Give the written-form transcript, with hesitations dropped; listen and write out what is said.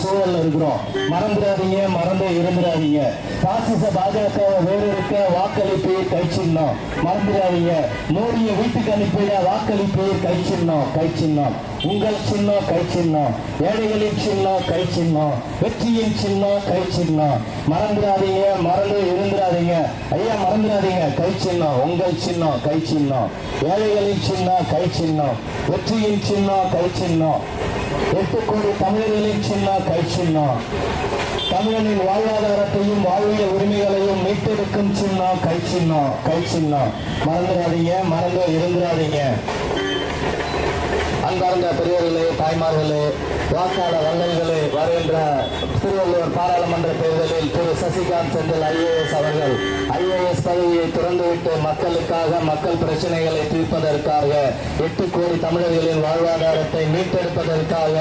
சூழல்ல இருக்கிறோம். மறந்துடாதீங்க, மறந்து இருந்துடாதீங்க. பாசிச பாஜகவை வேறொருக்க வாக்களிப்பு கை சின்னம். மறந்துடாதீங்க. மோடியை வீட்டுக்கு அனுப்பிட வாக்களிப்பு கை சின்னம், கை சின்னம். உங்கள் சின்னம் கை சின்னம், ஏழைகளின் சின்னம் கை சின்னம், வெற்றியின் சின்னம் கை சின்னம். மறந்துடாதீங்க, மறந்து இருந்துடாதீங்க. ஐயா மறந்துடாதீங்க, கை சின்னம் உங்கள் சின்னம் கை சின்னம், ஏழைகளின் சின்னம் கை சின்னம், வெற்றியின் சின்னம் கை சின்னம், 8 கோடி தமிழர்களின் சின்னம் கை சின்னம், தமிழனின் வாழ்வாதாரத்தையும் வாழ்வியல் உரிமைகளையும் மீட்டெடுக்கும் சின்னம் கை சின்னம், கை சின்னம். மறந்துடாதீங்க, மறந்து இருந்துடாதீங்க. அன்பார்ந்த பெரியவர்களே, தாய்மார்களே, வாக்காளர் வல்லல்களே, வருகின்ற திருவள்ளுவர் பாராளுமன்ற தேர்தலில் திரு சசிகாந்த் செந்தில் ஐஏஎஸ் அவர்கள் ஐஏஎஸ் பதவியை துறந்துவிட்டு மக்களுக்காக, மக்கள் பிரச்சனைகளை தீர்ப்பதற்காக, 8 கோடி தமிழர்களின் வாழ்வாதாரத்தை மீட்டெடுப்பதற்காக